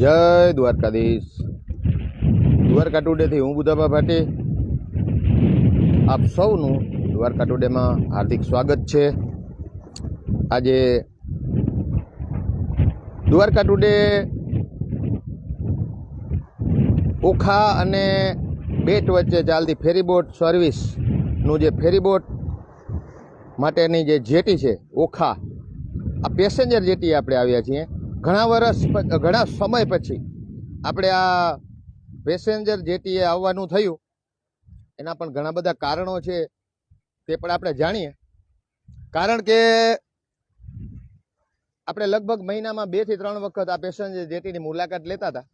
જય દ્વારકાધીશ। દ્વારકા ટુડેથી હું બુધાબા ભાટી આપ સૌનું દ્વારકા ટુડેમાં હાર્દિક સ્વાગત છે। આજે દ્વારકા ટુડે ઓખા અને બેટ વચ્ચે ચાલતી ફેરીબોટ સર્વિસનું જે ફેરીબોટ માટેની જે જેટી છે ઓખા, આ પેસેન્જર જેટી આપણે આવ્યા છીએ। ઘણા સમય પછી આપણે આ પેસેન્જર જેટીએ આવવાનું થયું। એના પણ ઘણા બધા કારણો છે, તે પણ આપણે જાણીએ। કારણ કે આપણે લગભગ મહિનામાં 2 થી 3 વખત આ પેસેન્જર જેટીની મુલાકાત લેતા હતા,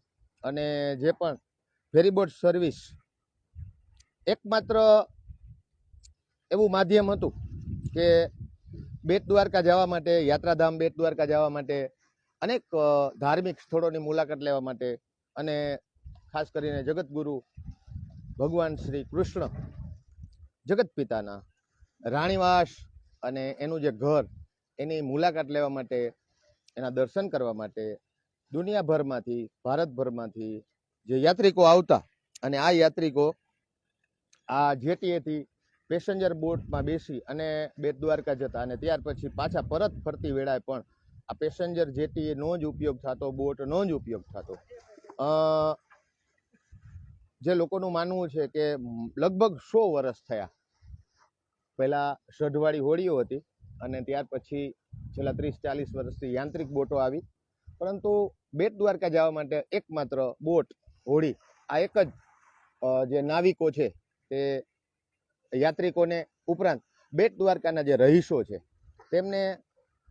અને જે પણ ફેરીબોટ સર્વિસ એકમાત્ર એવું માધ્યમ હતું કે બેટ દ્વારકા જવા માટે, યાત્રાધામ બેટ દ્વારકા જવા માટે, અનેક ધાર્મિક સ્થળોની મુલાકાત લેવા માટે, અને ખાસ કરીને જગતગુરુ ભગવાન શ્રી કૃષ્ણ જગત પિતાના રાણીવાસ અને એનું જે ઘર, એની મુલાકાત લેવા માટે, એના દર્શન કરવા માટે દુનિયાભરમાંથી, ભારતભરમાંથી જે યાત્રિકો આવતા, અને આ યાત્રિકો આ જેટીએથી પેસેન્જર બોટમાં બેસી અને બેટ દ્વારકા જતા, અને ત્યાર પછી પાછા પરત ફરતી વેળાએ પણ આ પેસેન્જર જેટીનો જ ઉપયોગ થતો, બોટનો જ ઉપયોગ થતો। જે લોકોનું માનવું છે કે લગભગ 100 વર્ષ થયા। પહેલાં સઢવાળી હોડીઓ હતી, અને ત્યાર પછી છેલ્લા 30-40 વર્ષથી યાંત્રિક બોટો આવી, પરંતુ બેટ દ્વારકા જવા માટે એકમાત્ર બોટ, હોડી, આ એક જ જે નાવિકો છે તે યાત્રિકોને ઉપરાંત બેટ દ્વારકાના જે રહીશો છે તેમને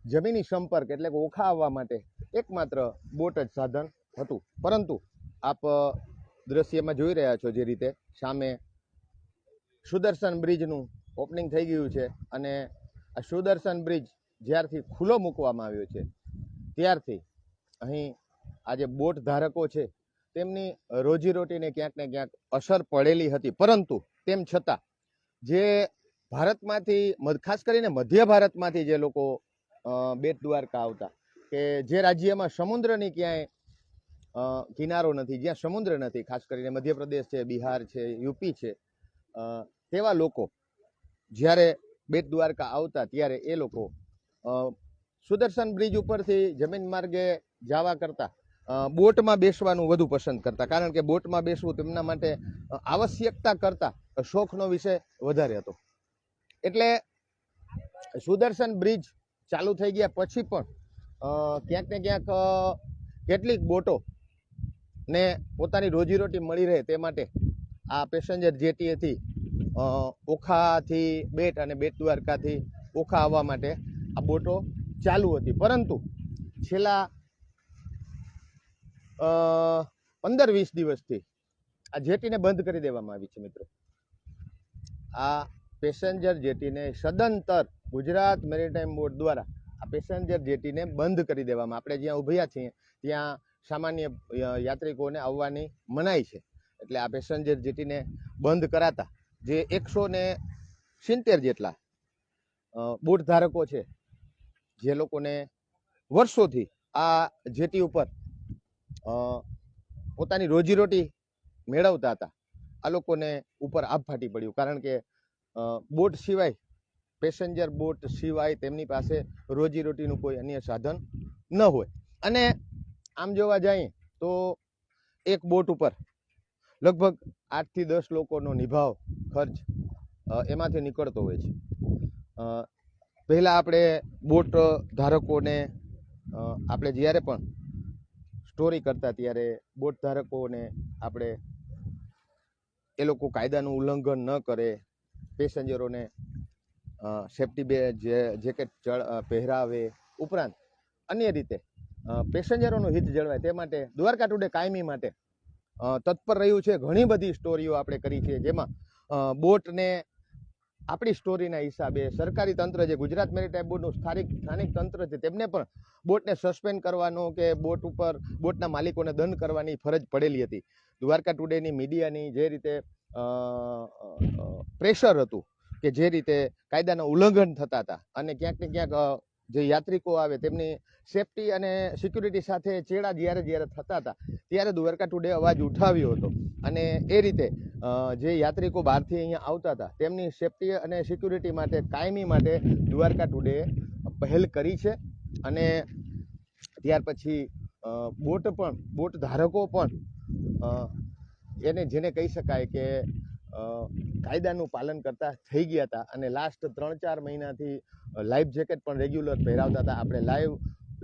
જમીની સંપર્ક એટલે કે ઓખા આવવા માટે એકમાત્ર બોટ જ સાધન હતું। પરંતુ આપ દ્રશ્યમાં જોઈ રહ્યા છો, જે રીતે સામે સુદર્શન બ્રિજનું ઓપનિંગ થઈ ગયું છે, અને આ સુદર્શન બ્રિજ જ્યારથી ખુલ્લો મૂકવામાં આવ્યો છે ત્યારથી અહીં આ જે બોટ ધારકો છે તેમની રોજીરોટીને ક્યાંક ને ક્યાંક અસર પડેલી હતી। પરંતુ તેમ છતાં જે ભારતમાંથી, ખાસ કરીને મધ્ય ભારતમાંથી જે લોકો બેટ દ્વારકા આવતા, કે જે રાજ્યમાં સમુદ્રની ક્યાંય કિનારો નથી, જ્યાં સમુદ્ર નથી, ખાસ કરીને મધ્યપ્રદેશ છે, બિહાર છે, યુપી છે, તેવા લોકો જ્યારે બેટ દ્વારકા આવતા ત્યારે એ લોકો સુદર્શન બ્રિજ ઉપરથી જમીન માર્ગે જવા કરતાં બોટમાં બેસવાનું વધુ પસંદ કરતા, કારણ કે બોટમાં બેસવું તેમના માટે આવશ્યકતા કરતાં શોખનો વિષય વધારે હતો। એટલે સુદર્શન બ્રિજ ચાલુ થઈ ગયા પછી પણ ક્યાંક ને ક્યાંક કેટલીક બોટો ને પોતાની રોજીરોટી મળી રહે તે માટે આ પેસેન્જર જેટીએથી ઓખાથી બેટ અને બેટ દ્વારકાથી ઓખા આવવા માટે આ બોટો ચાલુ હતી। પરંતુ છેલ્લા 15-20 દિવસથી આ જેટીને બંધ કરી દેવામાં આવી છે। મિત્રો, આ પેસેન્જર જેટીને સદંતર ગુજરાત મેરીટાઈમ બોર્ડ દ્વારા આ પેસેન્જર જેટીને બંધ કરી દેવામાં, આપણે જ્યાં ઊભ્યા છીએ ત્યાં સામાન્ય યાત્રિકોને આવવાની મનાઈ છે। એટલે આ પેસેન્જર જેટીને બંધ કરાતા જે 170 જેટલા બોટ ધારકો છે, જે લોકોને વર્ષોથી આ જેટી ઉપર પોતાની રોજીરોટી મેળવતા હતા, આ લોકોને ઉપર આભ ફાટી પડ્યું। કારણ કે બોટ સિવાય, પેસેન્જર બોટ સિવાય તેમની પાસે રોજીરોટીનું કોઈ અન્ય સાધન ન હોય। અને આમ જોવા જઈએ તો એક બોટ ઉપર લગભગ 8 થી 10 લોકોનો નિભાવ ખર્ચ એમાંથી નીકળતો હોય છે। પહેલાં આપણે બોટ ધારકોને આપણે જ્યારે પણ સ્ટોરી કરતા ત્યારે બોટ ધારકોને આપણે એ લોકો કાયદાનું ઉલ્લંઘન ન કરે, પેસેન્જરોને સેફ્ટી જેકેટ પહેરાવે, ઉપરાંત અન્ય રીતે પેસેન્જરોનું હિત જળવાય તે માટે દ્વારકા ટુડે કાયમી માટે તત્પર રહ્યું છે। ઘણી બધી સ્ટોરીઓ આપણે કરી છે, જેમાં બોટને આપણી સ્ટોરીના હિસાબે સરકારી તંત્ર, જે ગુજરાત મેરીટાઈમ બોર્ડનું સ્થાનિક તંત્ર છે, તેમને પણ બોટને સસ્પેન્ડ કરવાનો કે બોટ ઉપર બોટના માલિકોને દંડ કરવાની ફરજ પડેલી હતી। દ્વારકા ટુડેની મીડિયાની જે રીતે પ્રેશર હતું, કે જે રીતે કાયદાના ઉલ્લંઘન થતા હતા, અને ક્યાંક ને ક્યાંક જે યાત્રિકો આવે તેમની સેફટી અને સિક્યુરિટી સાથે ચેડા જ્યારે થતા હતા ત્યારે દ્વારકા ટુડે અવાજ ઉઠાવ્યો હતો. અને એ રીતે જે યાત્રિકો બહારથી અહીંયા આવતા હતા તેમની સેફટી અને સિક્યુરિટી માટે કાયમી માટે દ્વારકા ટુડે પહેલ કરી છે. અને ત્યાર પછી બોટ ધારકો પણ જેને કહી શકાય કે કાયદાનું પાલન કરતા થઈ ગયા હતા. અને લાસ્ટ 3-4 મહિનાથી લાઈફ જેકેટ પણ રેગ્યુલર પહેરાવતા હતા. આપણે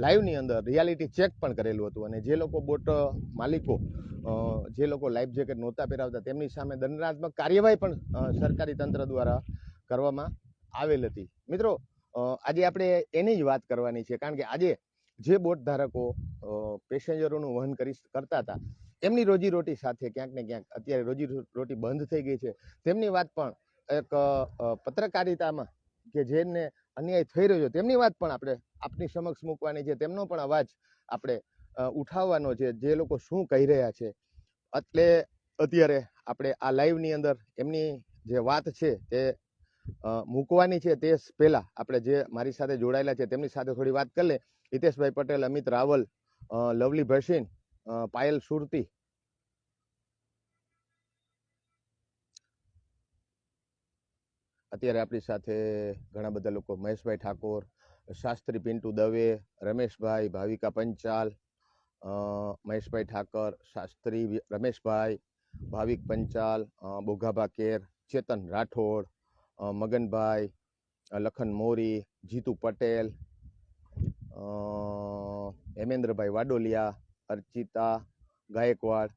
લાઈવની અંદર રિયાલિટી ચેક પણ કરેલું હતું. અને જે લોકો બોટ માલિકો જે લોકો લાઈફ જેકેટ નહોતા પહેરાવતા તેમની સામે દંડાત્મક કાર્યવાહી પણ સરકારી તંત્ર દ્વારા કરવામાં આવેલ હતી. મિત્રો, આજે આપણે એની જ વાત કરવાની છે, કારણ કે આજે જે બોટ ધારકો પેસેન્જરોનું વહન કરતા હતા એમની રોજીરોટી સાથે ક્યાંક ને ક્યાંક અત્યારે રોજીરોટી બંધ થઈ ગઈ છે. તેમની વાત પણ એક પત્રકારિતામાં કે જેને અન્યાય થઈ રહ્યો છે તેમની વાત પણ આપણે આપની સમક્ષ મૂકવાની છે. તેમનો પણ અવાજ આપણે ઉઠાવવાનો છે, જે લોકો શું કહી રહ્યા છે. એટલે અત્યારે આપણે આ લાઈવની અંદર એમની જે વાત છે તે મૂકવાની છે. તે પહેલા આપણે જે મારી સાથે જોડાયેલા છે તેમની સાથે થોડી વાત કરી લે. હિતેશભાઈ પટેલ, અમિત રાવલ, લવલી ભસીન, પાયલ સુરતી, અત્યારે આપણી સાથે ઘણા બધા લોકો, મહેશભાઈ ઠાકોર, શાસ્ત્રી પિન્ટુ દવે, રમેશભાઈ, ભાવિકા પંચાલ, મહેશભાઈ ઠાકર, શાસ્ત્રી રમેશભાઈ, ભાવિક પંચાલ, બોઘાભા કેર, ચેતન રાઠોડ, મગનભાઈ, લખન મોરી, જીતુ પટેલ, હેમેન્દ્રભાઈ વાડોલિયા, અર્ચિતા ગાયકવાડ,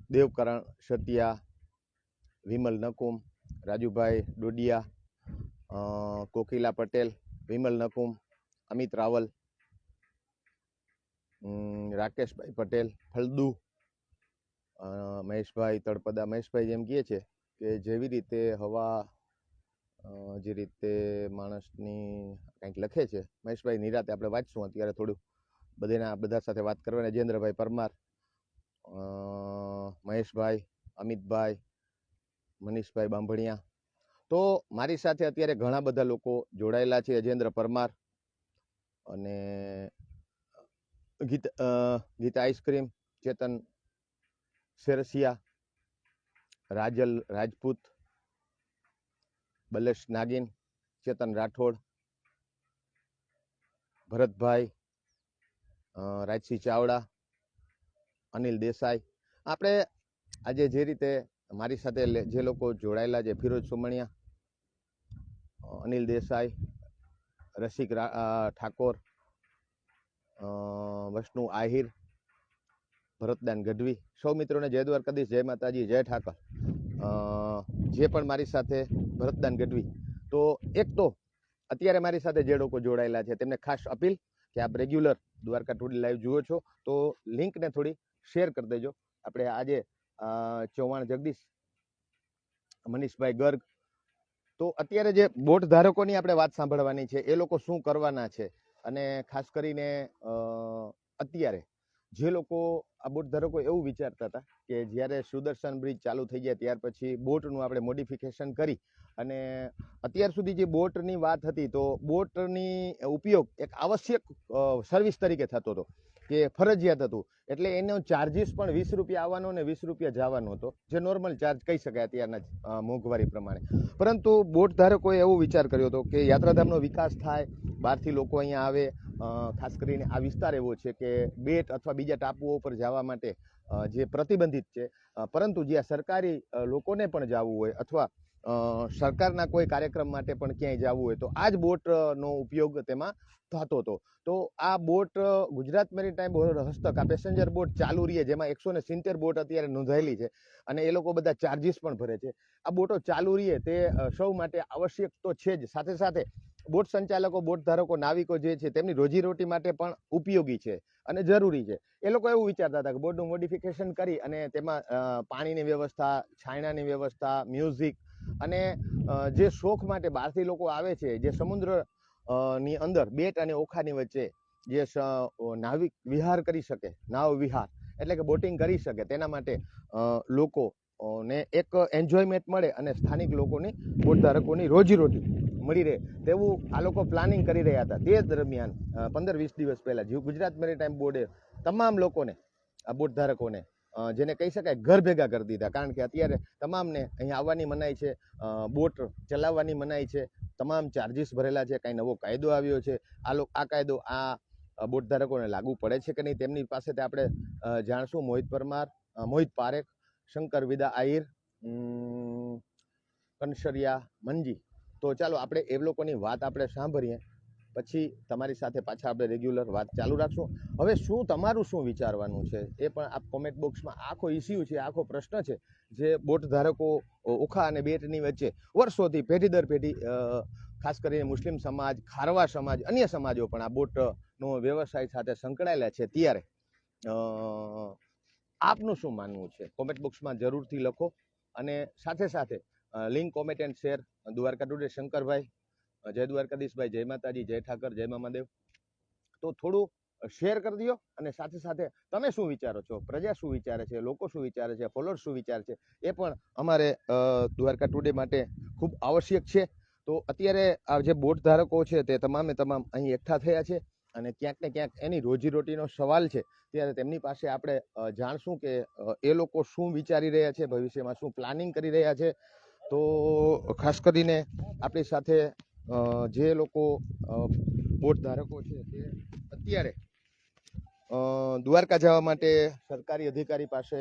દેવકરણ સતિયા, વિમલ નકુમ, રાજુભાઈ ડોડિયા, કોકિલા પટેલ, વિમલ નકુમ, અમિત રાવલ, રાકેશભાઈ પટેલ, ફલદુ, મહેશભાઈ તળપદા. મહેશભાઈ જેમ કહે છે કે જેવી રીતે હવા જે રીતે માણસની કંઈક લખે છે, મહેશભાઈ નિરાતે આપણે વાંચશું. અત્યારે થોડું બધા સાથે વાત કરવાની. રાજેન્દ્રભાઈ પરમાર, મહેશભાઈ, અમિતભાઈ, મનીષભાઈ બાંભણિયા. તો મારી સાથે અત્યારે ઘણા બધા લોકો જોડાયેલા છે. અજેન્દ્ર પરમાર અને ગીતા આઈસ્ક્રીમ, ચેતન સેરસિયા, રાજલ રાજપૂત, બલેશ નાગિન, ચેતન રાઠોડ, ભરતભાઈ, રાજસિંહ ચાવડા, અનિલ દેસાઈ. આપણે આજે જે રીતે મારી સાથે જે લોકો જોડાયેલા છે, ફિરોજ સુમણિયા, અનિલ દેસાઈ, રસિક ઠાકોર, વૈષ્ણુ આહિર, ભરતદાન ગઢવી, સૌ મિત્રોને જય દ્વારકાધીશ, જય માતાજી, જય ઠાકર. જે પણ મારી સાથે ભરતદાન ગઢવી. તો એક તો અત્યારે મારી સાથે જે લોકો જોડાયેલા છે તેમને ખાસ અપીલ કે આપ રેગ્યુલર દ્વારકા ટુડે લાઈવ જુઓ છો તો લિંકને થોડી શેર કરી દેજો. આપણે આજે ચૌહાણ જગદીશ, મનીષભાઈ ગર્ગ. તો અત્યારે જે બોટ ધારકોની આપણે વાત સાંભળવાની છે, એ લોકો શું કરવાના છે. અને ખાસ કરીને અત્યારે જે લોકો આ બોટ ધારકો એવું વિચારતા હતા કે જ્યારે સુદર્શન બ્રિજ ચાલુ થઈ ગયા ત્યાર પછી બોટનું આપણે મોડિફિકેશન કરી અને અત્યાર સુધી જે બોટની વાત હતી તો બોટની ઉપયોગ એક આવશ્યક સર્વિસ તરીકે થતો હતો કે ફરજિયાત હતું. એટલે એનો ચાર્જિસ પણ 20 રૂપિયા આવવાનો અને 20 રૂપિયા જવાનો હતો, જે નોર્મલ ચાર્જ કહી શકાય અત્યારના મોંઘવારી પ્રમાણે. પરંતુ બોટ ધારકોએ એવો વિચાર કર્યો હતો કે યાત્રાધામનો વિકાસ થાય, બહારથી લોકો અહીંયા આવે. ખાસ કરીને આ વિસ્તાર એવો છે કે બેટ અથવા બીજા ટાપુઓ ઉપર જવા માટે જે પ્રતિબંધિત છે, પરંતુ જ્યાં સરકારી લોકોને પણ જવું હોય અથવા સરકારના કોઈ કાર્યક્રમ માટે પણ ક્યાંય જવું હોય તો આ જ બોટનો ઉપયોગ તેમાં થતો હતો. તો આ બોટ ગુજરાત મેરીટાઈમ હસ્તક આ પેસેન્જર બોટ ચાલુ રહી, જેમાં 170 બોટ અત્યારે નોંધાયેલી છે અને એ લોકો બધા ચાર્જિસ પણ ભરે છે. આ બોટો ચાલુ રહે તે સૌ માટે આવશ્યક તો છે જ, સાથે સાથે બોટ સંચાલકો, બોટ ધારકો, નાવિકો જે છે તેમની રોજીરોટી માટે પણ ઉપયોગી છે અને જરૂરી છે. એ લોકો એવું વિચારતા હતા કે બોટનું મોડિફિકેશન કરી અને તેમાં પાણીની વ્યવસ્થા, છાયણાની વ્યવસ્થા, મ્યુઝિક અને જે શોખ માટે બહારથી લોકો આવે છે, જે સમુદ્ર ની અંદર બેટ અને ઓખાની વચ્ચે જે નાવિક વિહાર કરી શકે, નાવ વિહાર એટલે કે બોટિંગ કરી શકે, તેના માટે લોકો ને એક એન્જોયમેન્ટ મળે અને સ્થાનિક લોકોની, બોટ ધારકોની રોજીરોટી મળી રહે તેવું આ લોકો પ્લાનિંગ કરી રહ્યા હતા. તે દરમિયાન 15-20 દિવસ પહેલા ગુજરાત મેરીટાઈમ બોર્ડે તમામ લોકોને, આ બોટ ધારકોને, જેને કહી શકાય ઘર ભેગા કરી દીધા. કારણ કે અત્યારે તમામને અહીંયા આવવાની મનાઈ છે, બોટ ચલાવવાની મનાઈ છે, તમામ ચાર્જીસ ભરેલા છે. કાંઈ નવો કાયદો આવ્યો છે, આ કાયદો આ બોટ ધારકોને લાગુ પડે છે કે નહીં તેમની પાસેથી આપણે જાણશું. મોહિત પરમાર, મોહિત પારેખ, શંકર વિદા આહિર, કનસરિયા મંજી. તો ચાલો આપણે એ લોકોની વાત આપણે સાંભળીએ, પછી તમારી સાથે પાછા આપણે રેગ્યુલર વાત ચાલુ રાખશું. હવે શું તમારું શું વિચારવાનું છે એ પણ આપ કોમેન્ટ બોક્સમાં. આખો ઇસ્યુ છે, આખો પ્રશ્ન છે જે બોટ ધારકો ઓખા અને બેટની વચ્ચે વર્ષોથી પેઢી દર પેઢી, ખાસ કરીને મુસ્લિમ સમાજ, ખારવા સમાજ, અન્ય સમાજો પણ આ બોટનો વ્યવસાય સાથે સંકળાયેલા છે. ત્યારે આપનું શું માનવું છે કોમેન્ટ બોક્સમાં જરૂરથી લખો. અને સાથે સાથે link, comment and share. Dwarka today Shankarbhai, જય દ્વારકાધીશભાઈ, જય માતાજી, જય ઠાકર, જય મામાદેવ. તો થોડું શેર કરી દો. અને સાથે સાથે તમે શું વિચારો છો, પ્રજા શું વિચારે છે, લોકો શું વિચારે છે, ફોલોઅર્સ શું વિચારે છે, એ પણ અમારે દ્વારકા ટુડે માટે ખૂબ આવશ્યક છે. તો અત્યારે આ જે બોટ ધારકો છે તે તમામે તમામ અહીં એકઠા થયા છે અને ક્યાંક ને ક્યાંક એની રોજીરોટીનો સવાલ છે. ત્યારે તેમની પાસે આપણે જાણશું કે એ લોકો શું વિચારી રહ્યા છે, ભવિષ્યમાં શું પ્લાનિંગ કરી રહ્યા છે. તો ખાસ કરીને આપણી સાથે જે લોકો બોટ ધારકો છે તે અત્યારે દ્વારકા જવા માટે સરકારી અધિકારી પાસે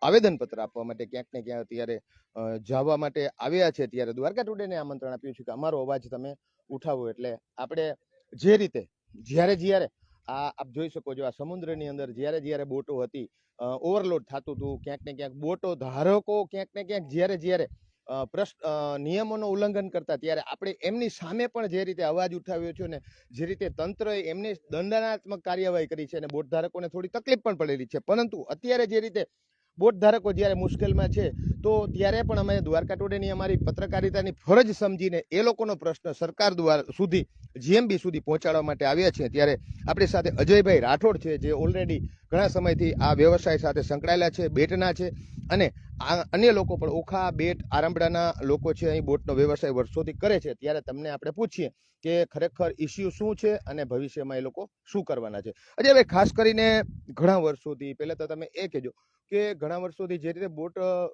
આવેદનપત્ર આપવા માટે ક્યાંક ને ક્યાંક અત્યારે જવા માટે આવ્યા છે. ત્યારે દ્વારકા ટુડેને આમંત્રણ આપ્યું છે કે અમારો અવાજ તમે ઉઠાવો. એટલે આપણે જે રીતે જ્યારે આપ જોઈ શકો છો, આ સમુદ્રની અંદર જ્યારે બોટો હતી, ઓવરલોડ થતું હતું, ક્યાંક ને ક્યાંક બોટો ધારકો ક્યાંક ને ક્યાંક જ્યારે નિયમોનું ઉલ્લંઘન કરતા, ત્યારે આપણે એમની સામે પણ જે રીતે અવાજ ઉઠાવ્યો છે ને જે રીતે તંત્રએ એમની દંડનાત્મક કાર્યવાહી કરી છે અને બોટ ધારકોને થોડી તકલીફ પણ પડેલી છે. પરંતુ અત્યારે જે રીતે બોટ ધારકો જ્યારે મુશ્કેલમાં છે, તો ત્યારે પણ અમે દ્વારકા ટુડેની અમારી પત્રકારિતાની ફરજ સમજીને એ લોકોનો પ્રશ્ન સરકાર દ્વારા સુધી, GMB સુધી પહોંચાડવા માટે આવ્યા છે. ત્યારે આપણી સાથે અજયભાઈ રાઠોડ છે, જે ઓલરેડી ઘણા સમયથી આ વ્યવસાય સાથે સંકળાયેલા છે, બેટના છે. અને અન્ય લોકો પણ ઓખા, બેટ, આરંભડાના લોકો છે, અહીં બોટનો વ્યવસાય વર્ષોથી કરે છે. ત્યારે તમને આપણે પૂછીએ કે ખરેખર ઇસ્યુ શું છે અને ભવિષ્યમાં એ લોકો શું કરવાના છે. અજયભાઈ, ખાસ કરીને ઘણા વર્ષોથી, પહેલા તો તમે એ કહેજો કે ઘણા વર્ષોથી જે રીતે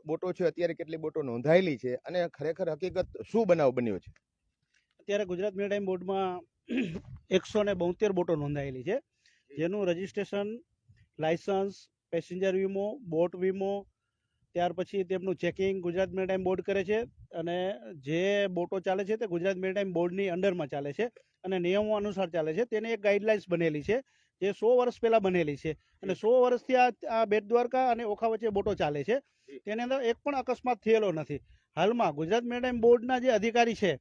બોટો છે, અત્યારે કેટલી બોટો નોંધાયેલી છે અને ખરેખર હકીકત શું બનાવ બન્યો છે? અત્યારે ગુજરાત મેરીટાઈમ બોર્ડમાં 172 બોટો નોંધાયેલી છે, જેનું રજીસ્ટ્રેશન, લાયસન્સ, પેસેન્જર વીમો, બોટ વીમો, ત્યાર પછી તેમનું ચેકિંગ ગુજરાત મેરીટાઈમ બોર્ડ કરે છે. અને જે બોટો ચાલે છે તે ગુજરાત મેરીટાઈમ બોર્ડની અંડરમાં ચાલે છે અને નિયમો અનુસાર ચાલે છે. તેની એક ગાઈડલાઇન્સ બનેલી છે જે 100 વર્ષ પહેલા બનેલી છે અને 100 વર્ષથી આ બેટ દ્વારકા અને ઓખા વચ્ચે બોટો ચાલે છે. તેની અંદર એક પણ અકસ્માત થયેલો નથી. હાલમાં ગુજરાત મેરીટાઈમ બોર્ડના જે અધિકારી છે,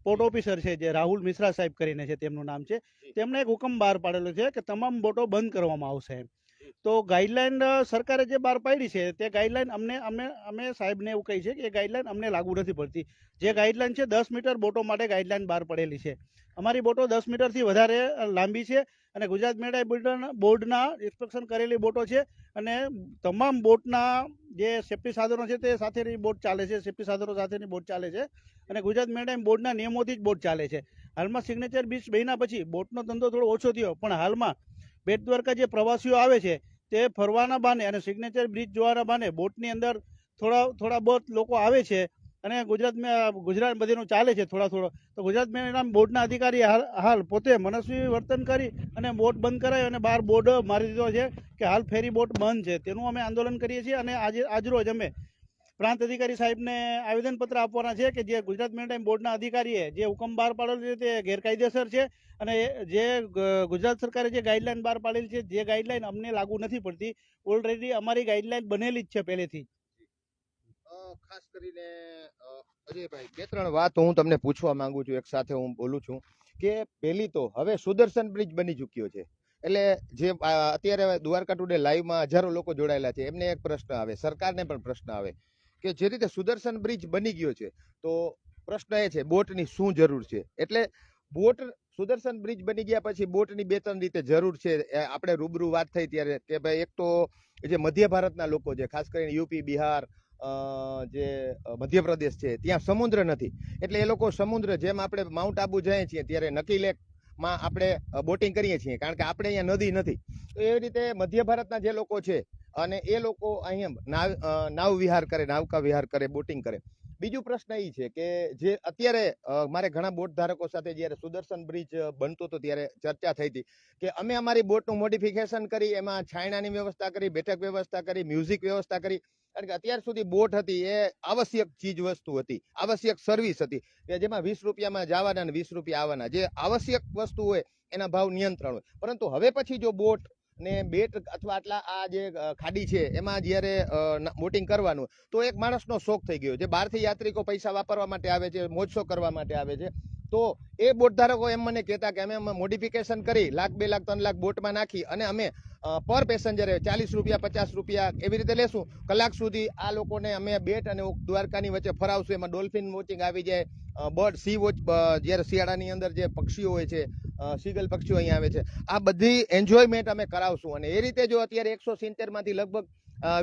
પોર્ટ ઓફિસર છે, જે રાહુલ મિશ્રા સાહેબ કરીને છે, તેમનું નામ છે, તેમણે એક હુકમ બહાર પાડેલો છે કે તમામ બોટો બંધ કરવામાં આવશે. તો ગાઈડલાઈન સરકારે જે બહાર પાડી છે તે ગાઈડલાઈન અમે સાહેબને એવું કહી છે કે એ ગાઈડલાઈન અમને લાગુ નથી પડતી. જે ગાઈડલાઈન છે 10 મીટર બોટો માટે ગાઈડલાઈન બહાર પડેલી છે. અમારી બોટો 10 મીટરથી વધારે લાંબી છે અને ગુજરાત મેરીટાઈમ બોર્ડના ઇન્સ્પેક્શન કરેલી બોટો છે. અને તમામ બોટના જે સેફ્ટી સાધનો છે તે સાથેની બોટ ચાલે છે, સેફ્ટી સાધનો સાથેની બોટ ચાલે છે અને ગુજરાત મેરીટાઈમ બોર્ડના નિયમોથી જ બોટ ચાલે છે. હાલમાં સિગ્નેચર બીચ બન્યા પછી બોટનો ધંધો થોડો ઓછો થયો, પણ હાલમાં બેટ દ્વારકા જે પ્રવાસીઓ આવે છે તે ફરવાના બહાને અને સિગ્નેચર બ્રિજ જોવાના બહાને બોટની અંદર થોડા બહુ લોકો આવે છે અને ગુજરાત બધીનું ચાલે છે થોડો. તો ગુજરાત મેરીટાઈમ બોર્ડના અધિકારી હાલ પોતે મનસ્વી વર્તન કરી અને બોટ બંધ કરાવી અને બહાર બોર્ડ મારી દીધો છે કે હાલ ફેરી બોટ બંધ છે. તેનું અમે આંદોલન કરીએ છીએ અને આજરોજ અમે પ્રાંત અધિકારી સાહેબને આવેદનપત્ર આપવાના છે કે જે ગુજરાત મેરીટાઈમ બોર્ડના અધિકારીએ જે હુકમ બહાર પાડેલો છે તે ગેરકાયદેસર છે અને જે ગુજરાત સરકારે જે ગાઈડલાઈન બહાર પાડેલી છે, જે ગાઈડલાઈન અમને લાગુ નથી પડતી. ઓલરેડી અમારી ગાઈડલાઈન બનેલી જ છે પહેલેથી. ખાસ કરીને અજયભાઈ, 2-3 વાત હું તમને પૂછવા માંગુ છું, એક સાથે હું બોલું છું કે પહેલી તો હવે સુદર્શન બ્રિજ બની ચૂક્યો છે. એટલે જે અત્યારે દ્વારકા ટુડે લાઈવમાં હજારો લોકો જોડાયેલા છે, એમને એક પ્રશ્ન આવે, સરકારને પણ પ્રશ્ન આવે કે જે રીતે સુદર્શન બ્રિજ બની ગયો છે, તો પ્રશ્ન એ છે બોટની શું જરૂર છે. એટલે બોટ, સુદર્શન બ્રિજ બની ગયા પછી બોટની 2-3 રીતે જરૂર છે. આપણે રૂબરૂ વાત થઈ ત્યારે કે ભાઈ, એક તો જે મધ્ય ભારતના લોકો છે, ખાસ કરીને યુપી, બિહાર, જે મધ્યપ્રદેશ છે ત્યાં સમુદ્ર નથી, એટલે એ લોકો સમુદ્ર, જેમ આપણે માઉન્ટ આબુ જઈએ છીએ ત્યારે નકી લેકમાં આપણે બોટિંગ કરીએ છીએ, કારણ કે આપણે અહીંયા નદી નથી. તો એવી રીતે મધ્ય ભારતના જે લોકો છે અને એ લોકો અહીંયા નાવ વિહાર કરે, નાવકા વિહાર કરે, બોટિંગ કરે. બીજું પ્રશ્ન એ છે કે જે અત્યારે મારે ઘણા બોટ ધારકો સાથે જ્યારે સુદર્શન બ્રિજ બનતો હતો ત્યારે ચર્ચા થઈ હતી કે અમે અમારી બોટનું મોડિફિકેશન કરી, એમાં છાયણાની વ્યવસ્થા કરી, બેઠક વ્યવસ્થા કરી, મ્યુઝિક વ્યવસ્થા કરી, કારણ કે અત્યાર સુધી બોટ હતી એ આવશ્યક ચીજ વસ્તુ હતી, આવશ્યક સર્વિસ હતી કે જેમાં 20 રૂપિયામાં જવાના અને 20 રૂપિયા આવવાના, જે આવશ્યક વસ્તુ હોય એના ભાવ નિયંત્રણ હોય. પરંતુ હવે પછી જો બોટ ને બેટ અથવા આટલા આ જે ખાડી છે એમાં જ્યારે બોટિંગ કરવાનું, તો એક માણસનો શોખ થઈ ગયો છે. બહારથી યાત્રિકો પૈસા વાપરવા માટે આવે છે, મોજશો કરવા માટે આવે છે. તો એ બોટ ધારકો એમ મને કહેતા કે અમે મોડિફિકેશન કરી 1 લાખ 2 લાખ 3 લાખ બોટમાં નાખી અને અમે પર પેસેન્જરે 40 રૂપિયા 50 રૂપિયા એવી રીતે લેશું, કલાક સુધી આ લોકોને અમે બેટ અને દ્વારકાની વચ્ચે ફરાવશું. એમાં ડોલ્ફિન વોચિંગ આવી જાય, બર્ડ સી વોચ, જ્યારે શિયાળાની અંદર જે પક્ષીઓ હોય છે, સીગલ પક્ષીઓ અહીંયા આવે છે, આ બધી એન્જોયમેન્ટ અમે કરાવશું. અને એ રીતે જો અત્યારે 170 માંથી લગભગ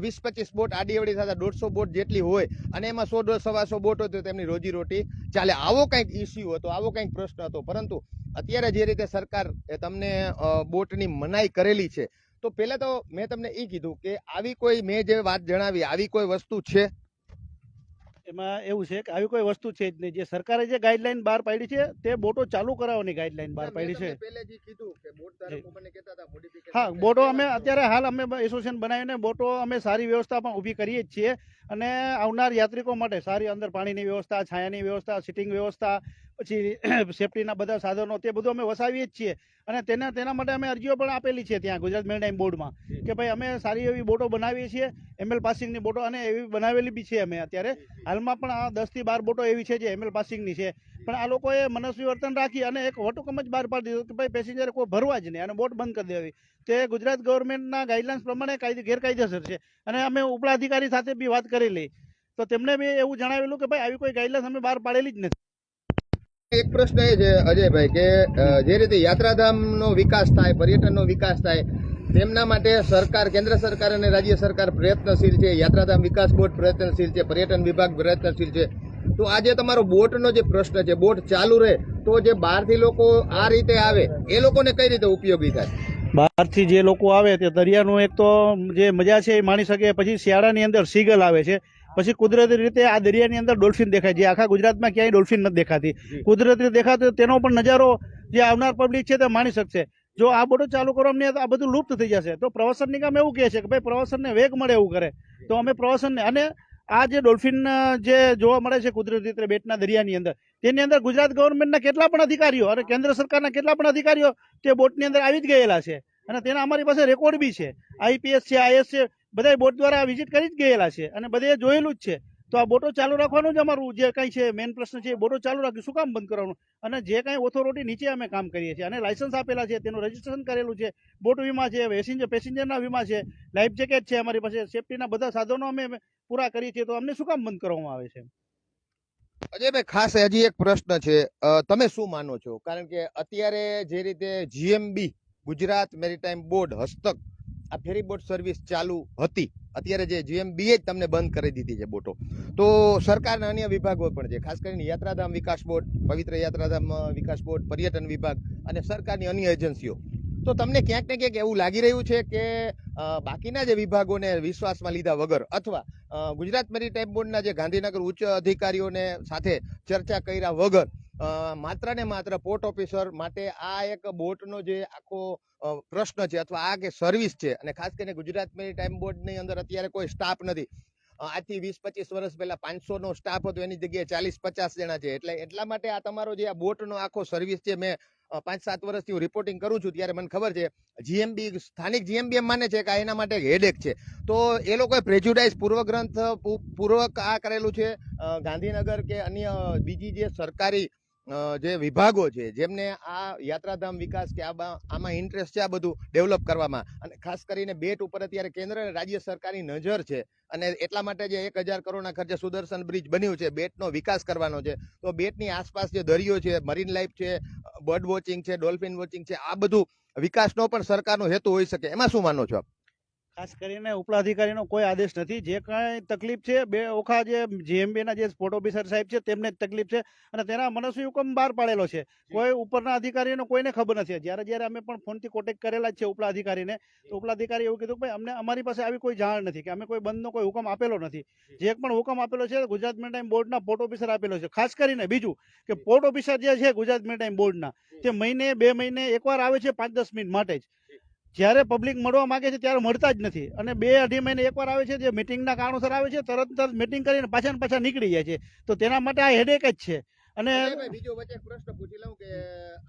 20-25 બોટ આડી અવડી થતા 150 બોટ જેટલી હોય અને એમાં 100-125 બોટ હોય તો તેમની રોજીરોટી ચાલે. આવો કંઈક ઇસ્યુ હતો, આવો કંઈક પ્રશ્ન હતો. પરંતુ અત્યારે જે રીતે સરકાર તમને બોટની મનાઈ કરેલી છે, તો પહેલા તો મેં તમને એ કીધું કે આવી કોઈ મેં જે વાત જણાવી આવી કોઈ વસ્તુ છે? એમાં એવું છે કે આવી કોઈ વસ્તુ છે જ નહીં. જે સરકારે જે ગાઈડલાઈન બહાર પાડી છે તે બોટો ચાલુ કરાવવાની ગાઈડલાઈન બહાર પાડી છે. હા, બોટો અમે અત્યારે હાલ અમે એસોસિએશન બનાવીને બોટો અમે સારી વ્યવસ્થા પણ ઊભી કરીએ જ છીએ અને આવનાર યાત્રિકો માટે સારી અંદર પાણીની વ્યવસ્થા, છાયાની વ્યવસ્થા, સિટિંગ વ્યવસ્થા, પછી સેફટીના બધા સાધનો તે બધું અમે વસાવીએ જ છીએ. અને તેના માટે અમે અરજીઓ પણ આપેલી છે ત્યાં ગુજરાત મેરીટાઈમ બોર્ડમાં કે ભાઈ અમે સારી એવી બોટો બનાવીએ છીએ, એમએલ પાસિંગની બોટો, અને એવી બનાવેલી બી છે અમે અત્યારે હાલમાં પણ. આ 10 થી 12 બોટો એવી છે જે એમએલ પાસિંગની છે. પણ આ લોકોએ મનસ્વી વર્તન રાખી અને એક વટુકમ જ બહાર પાડી દીધું કે ભાઈ પેસેન્જર કોઈ ભરવા જ નહીં અને બોટ બંધ કરી દેવી. તે ગુજરાત ગવર્મેન્ટના ગાઈડલાઇન્સ પ્રમાણે ગેરકાયદેસર છે. અને અમે ઉપલા અધિકારી સાથે બી વાત કરેલી તો તેમણે બી એવું જણાવેલું કે ભાઈ આવી કોઈ ગાઈડલાઇન્સ અમે બહાર પાડેલી જ નથી. એક પ્રશ્ન એ છે અજયભાઈ કે જે રીતે યાત્રાધામનો વિકાસ થાય, પર્યટનનો વિકાસ થાય, તેમના માટે સરકાર, કેન્દ્ર સરકાર અને રાજ્ય સરકાર પ્રયત્નશીલ છે, યાત્રાધામ વિકાસ બોર્ડ પ્રયત્નશીલ છે, પર્યટન વિભાગ પ્રયત્નશીલ છે. તો આજે તમારો બોટનો જે પ્રશ્ન છે, બોટ ચાલુ રહે તો જે બહારથી લોકો આ રીતે આવે એ લોકોને કઈ રીતે ઉપયોગી થાય? બહારથી જે લોકો આવે તે દરિયાનું એક તો જે મજા છે એ માણી શકે. પછી શિયાળાની અંદર સીગલ આવે છે, પછી કુદરતી રીતે આ દરિયાની અંદર ડોલ્ફિન દેખાય છે. આખા ગુજરાતમાં ક્યાંય ડોલ્ફિન નથી દેખાતી. કુદરતી દેખાતો તેનો પણ નજારો જે આવનાર પબ્લિક છે તે માણી શકશે. જો આ બોટો ચાલુ કરવામાં આ બધું લુપ્ત થઈ જશે. તો પ્રવાસન નિગમ એવું કહે છે કે ભાઈ પ્રવાસનને વેગ મળે એવું કરે. તો અમે પ્રવાસનને, અને આ જે ડોલ્ફિન જે જોવા મળે છે કુદરતી રીતે બેટના દરિયાની અંદર, તેની અંદર ગુજરાત ગવર્મેન્ટના કેટલા પણ અધિકારીઓ અને કેન્દ્ર સરકારના કેટલા પણ અધિકારીઓ તે બોટની અંદર આવી જ ગયેલા છે. અને તેના અમારી પાસે રેકોર્ડ બી છે. આઈપીએસ છે, આઈએસ છે, બધા બોટ દ્વારા વિઝિટ કરી જ ગયેલા છે અને બધે જોયેલું જ છે. તો આ બોટો ચાલુ રાખવાનું જ અમારું જે કંઈ છે મેઇન પ્રશ્ન છે. બોટો ચાલુ રાખ્યું, શું કામ બંધ કરવાનું? અને જે કાંઈ ઓથોરિટી નીચે અમે કામ કરીએ છીએ અને લાયસન્સ આપેલા છે, તેનું રજીસ્ટ્રેશન કરેલું છે, બોટ વીમા છે, પેસેન્જરના વીમા છે, લાઈફ જેકેટ છે અમારી પાસે, સેફટીના બધા સાધનો અમે પૂરા કરીએ છીએ. તો અમને શું કામ બંધ કરવામાં આવે છે? અજયભાઈ, ખાસ હજી એક પ્રશ્ન છે, તમે શું માનો છો? કારણ કે અત્યારે જે રીતે જીએમબી ગુજરાત મેરીટાઈમ બોર્ડ હસ્તક આ ફેરી બોટ સર્વિસ ચાલુ હતી, અત્યારે જે જીએમબીએ જ તમને બંધ કરી દીધી છે બોટો, તો સરકારના અન્ય વિભાગો પણ છે, ખાસ કરીને યાત્રાધામ વિકાસ બોર્ડ, પવિત્ર યાત્રાધામ વિકાસ બોર્ડ, પર્યટન વિભાગ અને સરકારની અન્ય એજન્સીઓ. તો તમને ક્યાંક ને ક્યાંક એવું લાગી રહ્યું છે કે બાકીના જે વિભાગોને વિશ્વાસમાં લીધા વગર અથવા ગુજરાત મેરીટાઈમ બોર્ડના જે ગાંધીનગર ઉચ્ચ અધિકારીઓને સાથે ચર્ચા કર્યા વગર માત્ર ને માત્ર પોર્ટ ઓફિસર માટે આ એક બોટનો જે આખો પ્રશ્ન છે અથવા આ કે સર્વિસ છે, અને ખાસ કરીને ગુજરાત મેરીટાઈમ બોર્ડની અંદર અત્યારે કોઈ સ્ટાફ નથી. આજથી 20-25 વર્ષ પહેલા 500 નો સ્ટાફ હતો, એની જગ્યાએ 40-50 જણા છે. એટલે એટલા માટે આ તમારો જે આ બોટનો આખો સર્વિસ છે, મેં 5-7 વર્ષથી હું રિપોર્ટિંગ કરું છું ત્યારે મને ખબર છે જીએમબી, સ્થાનિક જીએમબી એમ માને છે કે એના માટે હેડેક છે. તો એ લોકોએ પ્રેજ્યુડાઇઝ પૂર્વગ્રંથ પૂર્વક આ કરેલું છે. ગાંધીનગર કે અન્ય બીજી જે સરકારી જે વિભાગો છે જેમને આ યાત્રાધામ વિકાસ કે આમાં ઇન્ટરેસ્ટ છે આ બધું ડેવલપ કરવામાં, અને ખાસ કરીને બેટ ઉપર અત્યારે કેન્દ્ર અને રાજ્ય સરકારની નજર છે, અને એટલા માટે જે 1000 કરોડના ખર્ચે સુદર્શન બ્રિજ બન્યું છે, બેટનો વિકાસ કરવાનો છે. તો બેટની આસપાસ જે દરિયો છે, મરીન લાઈફ છે, બર્ડ વોચિંગ છે, ડોલ્ફિન વોચિંગ છે, આ બધું વિકાસનો પણ સરકારનો હેતુ હોઈ શકે. એમાં શું માનો છો આપ? ખાસ કરીને ઉપલા અધિકારીનો કોઈ આદેશ નથી. જે કાંઈ તકલીફ છે બે ઓખા જે જીએમબીના જે સ્પોટ ઓફિસર સાહેબ છે તેમને જ તકલીફ છે અને તેના મનસ્વી હુકમ બહાર પાડેલો છે. કોઈ ઉપરના અધિકારીનો કોઈને ખબર નથી. જ્યારે અમે પણ ફોનથી કોન્ટેક્ટ કરેલા જ છે ઉપલા અધિકારીને, તો ઉપલા અધિકારી એવું કીધું કે ભાઈ અમને અમારી પાસે આવી કોઈ જાણ નથી, કે અમે કોઈ બંધનો કોઈ હુકમ આપેલો નથી. જે પણ હુકમ આપેલો છે ગુજરાત મેરીટાઈમ બોર્ડના પોર્ટ ઓફિસર આપેલો છે. ખાસ કરીને બીજું કે પોર્ટ ઓફિસર જે છે ગુજરાત મેરીટાઈમ બોર્ડના, તે મહિને 2 મહિને એકવાર આવે છે 5-10 મિનિટ માટે જ. જ્યારે પબ્લિક મળવા માંગે છે ત્યારે મળતા જ નથી, અને 2-2.5 મહિને એકવાર આવે છે. જે મિટિંગના કારણોસર આવે છે, તરત મિટિંગ કરીને પાછા નીકળી જાય છે. તો તેના માટે આ હેડેક જ છે. અને બીજો વચ્ચે એક પ્રશ્ન પૂછી લઉં કે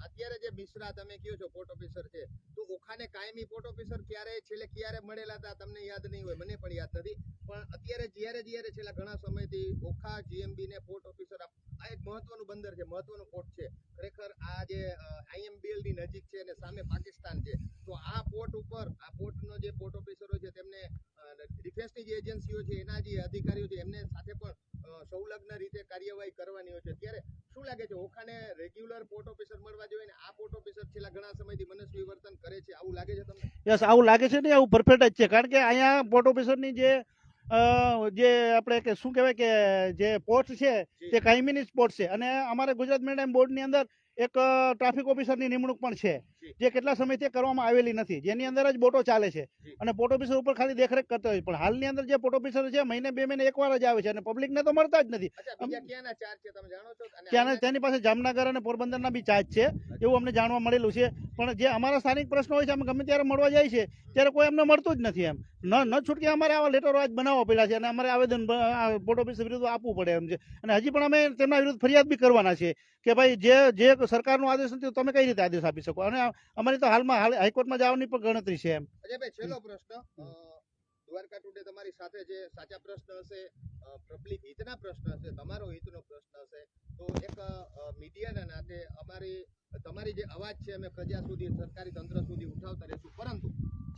અત્યારે જે મિશ્રા તમે કહો છો પોર્ટ ઓફિસર છે, તો ઓખાને કાયમી પોર્ટ ઓફિસર ક્યારે મળેલા હતા તમને યાદ નહીં હોય, મને પણ યાદ નથી, પણ અત્યારે જ્યારે છેલ્લા ઘણા સમયથી ઓખા જીએમબી ને પોર્ટ ઓફિસર આ એક મહત્વનું બંદર છે, મહત્વનું પોર્ટ છે ખરેખર. આ જે આઈએમબીએલ ની નજીક છે અને સામે પાકિસ્તાન છે, તો આ પોર્ટ ઉપર આ પોર્ટનો જે પોર્ટ ઓફિસરો છે તેમને ડિફેન્સની જે એજન્સીઓ છે એના જે અધિકારીઓ છે એમને સાથે પણ સંલગ્ન રીતે કાર્યવાહી કરવાની હોય છે. ત્યારે શું લાગે છે ઓખાને રેગ્યુલર પોર્ટ ઓફિસર મળવા જોઈએ ને આ પોર્ટ ઓફિસર છેલ્લા ઘણા સમયથી મનસ્વી વર્તન કરે છે, આવું લાગે છે તમને? યસ, આવું લાગે છે ને, આવું પરફેક્ટ જ છે. કારણ કે અહીંયા પોર્ટ ઓફિસરની જે આપણે કે શું કહેવાય કે જે પોસ્ટ છે તે કાયમીની પોસ્ટ છે. અને અમારે ગુજરાત મેરીટાઈમ બોર્ડની અંદર એક ટ્રાફિક ઓફિસરની નિમણૂક પણ છે, જે કેટલા સમયથી કરવામાં આવેલી નથી, જેની અંદર જ બોટો ચાલે છે અને પોર્ટ ઓફિસર ઉપર ખાલી દેખરેખ કરતા હોય. પણ હાલની અંદર જે પોર્ટ ઓફિસર છે મહિને 2 મહિને એકવાર જ આવે છે અને પબ્લિકને તો મળતા જ નથી. ત્યાંના તેની પાસે જામનગર અને પોરબંદરના બી ચાર્જ છે એવું અમને જાણવા મળેલું છે. પણ જે અમારા સ્થાનિક પ્રશ્નો હોય છે અમે ગમે ત્યારે મળવા જાય છે ત્યારે કોઈ અમને મળતું જ નથી. એમ ન છૂટકે અમારે આવા લેટરો આજ બનાવવા પડ્યા છે અને અમારે આવેદન પોર્ટ ઓફિસર વિરુદ્ધ આપવું પડે એમ છે. અને હજી પણ અમે તેમના વિરુદ્ધ ફરિયાદ બી કરવાના છે કે ભાઈ જે સરકારનો આદેશ નથી તમે કઈ રીતે આદેશ આપી શકો. અને અમારી તો હાલમાં હાઈકોર્ટમાં જવાની પણ ગણતરી છે. એમ અજયભાઈ, છેલ્લો પ્રશ્ન દ્વારકા ટુડે તમારી સાથે જે સાચા પ્રશ્ન હશે, પબ્લિક હિતના પ્રશ્ન હશે, તમારો હિતનો પ્રશ્ન હશે, તો એક મીડિયાના નાતે તમારી જે અવાજ છે અમે પ્રજા સુધી સરકારી તંત્ર સુધી ઉઠાવતા રહેશું. પરંતુ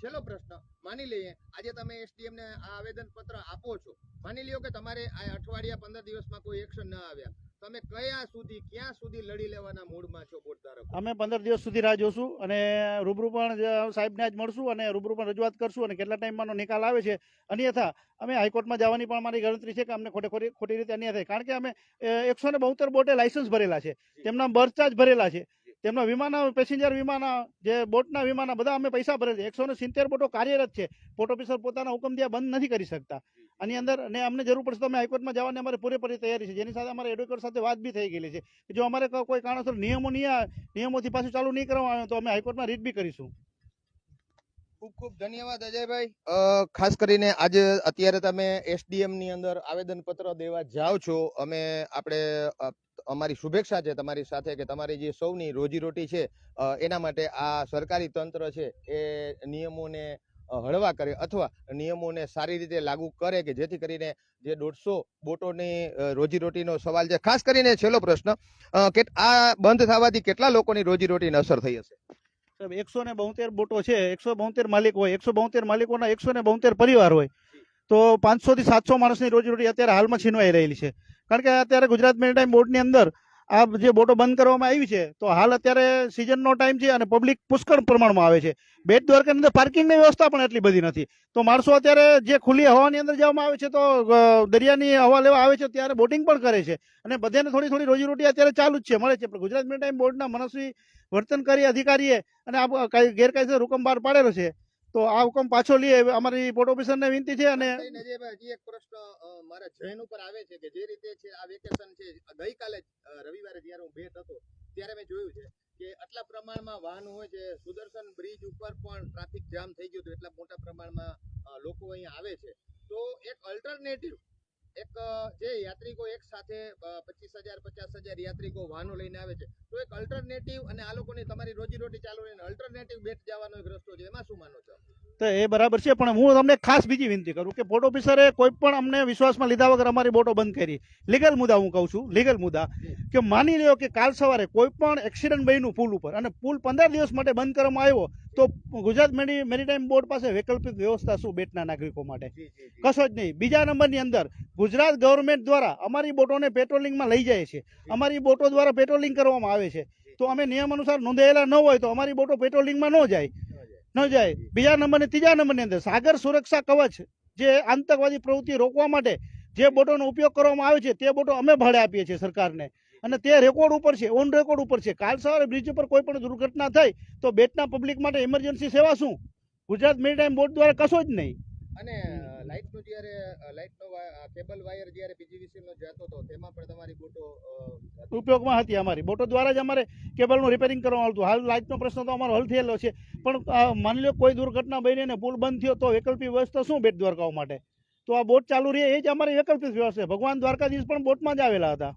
છેલ્લો પ્રશ્ન, માની લઈએ આજે તમે એસડીએમ ને આ આવેદન પત્ર આપો છો, માની લ્યો કે તમારે આ અઠવાડિયા 15 દિવસમાં કોઈ એક્શન ન આવ્યા, તમે ક્યાં સુધી લડી લેવાના મૂડમાં છો બોર્ડ ધારકો? અમે 15 દિવસ સુધી રાહ જોશું અને રૂબરૂ પણ સાહેબને આજ મળશું અને રૂબરૂ પણ રજૂઆત કરશું અને કેટલા ટાઈમમાંનો નિકાલ આવે છે. અન્યથા અમે હાઈકોર્ટમાં જવાની પણ અમારી ગણતરી છે કે અમને ખોટી રીતે અન્યાય થાય. કારણ કે અમે 172 બોટે લાયસન્સ ભરેલા છે, તેમના બર્થ ચાર્જ ભરેલા છે, તેમના વિમાના પેસેન્જર વિમાના જે બોટના વિમાના બધા અમે પૈસા ભરેલા છે. 170 બોટો કાર્યરત છે. પોર્ટ ઓફિસર પોતાના હુકમ થયા બંધ નથી કરી શકતા. આની અંદર અને અમને જરૂર પડશે તો અમે હાઈકોર્ટમાં જવાની અમારી પૂરેપૂરી તૈયારી છે, જેની સાથે અમારે એડવોકેટ સાથે વાત બી થઈ ગયેલી છે કે જો અમારે કોઈ કારણસર નિયમોથી પાછું ચાલુ નહીં કરવામાં આવે તો અમે હાઈકોર્ટમાં રીટ બી કરીશું. ખૂબ ખૂબ ધન્યવાદ અજયભાઈ. ખાસ કરીને આજે અત્યારે તમે એસડીએમ ની અંદર આવેદન પત્ર દેવા જાઓ છો, આપણે અમારી શુભેચ્છા છે તમારી સાથે કે તમારી જે સૌની રોજીરોટી છે એના માટે આ સરકારી તંત્ર છે એ નિયમોને હળવા કરે અથવા નિયમોને સારી રીતે લાગુ કરે કે જેથી કરીને જે 150 બોટોની રોજીરોટીનો સવાલ છે. ખાસ કરીને છેલ્લો પ્રશ્ન કે આ બંધ થવાથી કેટલા લોકોની રોજીરોટીને અસર થઈ હશે? 172 બોટો છે, 172 માલિક હોય, 172 માલિકોના 172 પરિવાર હોય, તો 500 થી 700 માણસની રોજીરોટી અત્યારે હાલમાં છીનવાઈ રહેલી છે. કારણ કે અત્યારે ગુજરાત મેરીટાઈમ બોર્ડની અંદર આ જે બોટો બંધ કરવામાં આવી છે તો હાલ અત્યારે સિઝનનો ટાઈમ છે અને પબ્લિક પુષ્કળ પ્રમાણમાં આવે છે. બેટ દ્વારકાની અંદર પાર્કિંગની વ્યવસ્થા પણ એટલી બધી નથી, તો માણસો અત્યારે જે ખુલ્લી હવાની અંદર જવામાં આવે છે તો દરિયાની હવા લેવા આવે છે ત્યારે બોટિંગ પણ કરે છે અને બધાને થોડી રોજીરોટી અત્યારે ચાલુ જ છે, મળે છે. પણ ગુજરાત મેરીટાઈમ બોર્ડના મનસ્વી વર્તનકારી અધિકારીએ અને આ ગેરકાયદેસર હુકમ બહાર પાડેલો છે, તો આ હુકમ પાછો લઈએ અમારી પોર્ટ ઓફિસરને વિનંતી છે. અને હજી એક પ્રશ્ન મારા જૈન ઉપર આવે છે કે જે રીતે છે આ વેકેશન છે, ગઈકાલે રવિવારે જ્યારે હું ભેટ હતો ત્યારે મેં જોયું છે કે આટલા પ્રમાણમાં વાહનો હોય છે, સુદર્શન બ્રિજ ઉપર પણ ટ્રાફિક જામ થઈ ગયું હતું, એટલા મોટા પ્રમાણમાં લોકો અહીંયા આવે છે. તો એક અલ્ટરનેટિવ જે યાત્રિકો એક સાથે 25,000-50,000 યાત્રિકો વાહનો લઈને આવે છે, તો એક અલ્ટરનેટિવ અને આ લોકોની તમારી રોજીરોટી ચાલુ રહીને અલ્ટરનેટિવ બેટ જવાનો એક રસ્તો છે, એમાં શું માનો છો? તો એ બરાબર છે, પણ હું તમને ખાસ બીજી વિનંતી કરું કે પોર્ટ ઓફિસરે કોઈ પણ અમને વિશ્વાસમાં લીધા વગર અમારી બોટો બંધ કરી. લીગલ મુદ્દા હું કહું છું, લીગલ મુદ્દા કે માની લ્યો કે કાલ સવારે કોઈ પણ એક્સિડન્ટ બન્યું પુલ ઉપર અને પુલ 15 દિવસ માટે બંધ કરવામાં આવ્યો, તો ગુજરાત મેરીટાઈમ બોર્ડ પાસે વૈકલ્પિક વ્યવસ્થા શું બેટના નાગરિકો માટે? કશો જ નહીં. બીજા નંબરની અંદર ગુજરાત ગવર્મેન્ટ દ્વારા અમારી બોટોને પેટ્રોલિંગમાં લઈ જાય છે, અમારી બોટો દ્વારા પેટ્રોલિંગ કરવામાં આવે છે, તો અમે નિયમ અનુસાર નોંધાયેલા ન હોય તો અમારી બોટો પેટ્રોલિંગમાં ન જાય. ન જાય. બીજા નંબરની ત્રીજા નંબરની અંદર સાગર સુરક્ષા કવચ, જે આતંકવાદી પ્રવૃત્તિ રોકવા માટે જે બોટોનો ઉપયોગ કરવામાં આવે છે તે બોટો અમે ભાડે આપીએ છીએ સરકારને, અને તે રેકોર્ડ ઉપર છે, ઓન રેકોર્ડ ઉપર છે. કાલ સવારે બ્રિજ ઉપર કોઈ પણ દુર્ઘટના થઈ તો બેટના પબ્લિક માટે ઇમરજન્સી સેવા શું? ગુજરાત મેરીટાઈમ બોર્ડ દ્વારા કશો જ નહીં. અને લાઇટનો જ્યારે લાઇટનો કેબલ વાયર જ્યારે પીજીવીસી નો જતો હતો તેમાં પણ તમારી બોટો ઉપયોગમાં હતી. અમારી બોટો દ્વારા જ અમારે કેબલનું રિપેરિંગ કરવામાં આવતું. હાલ લાઇટનો પ્રશ્ન તો અમારો હલ થયેલો છે, પણ માની લો કોઈ દુર્ઘટના બની અને પુલ બંધ થયો તો વૈકલ્પિક વ્યવસ્થા શું બેટ દ્વારકાઓ માટે? તો આ બોટ ચાલુ રહે એ જ અમારી વૈકલ્પિક વ્યવસ્થા. ભગવાન દ્વારકાધીશ પણ બોટમાં જ આવેલા હતા.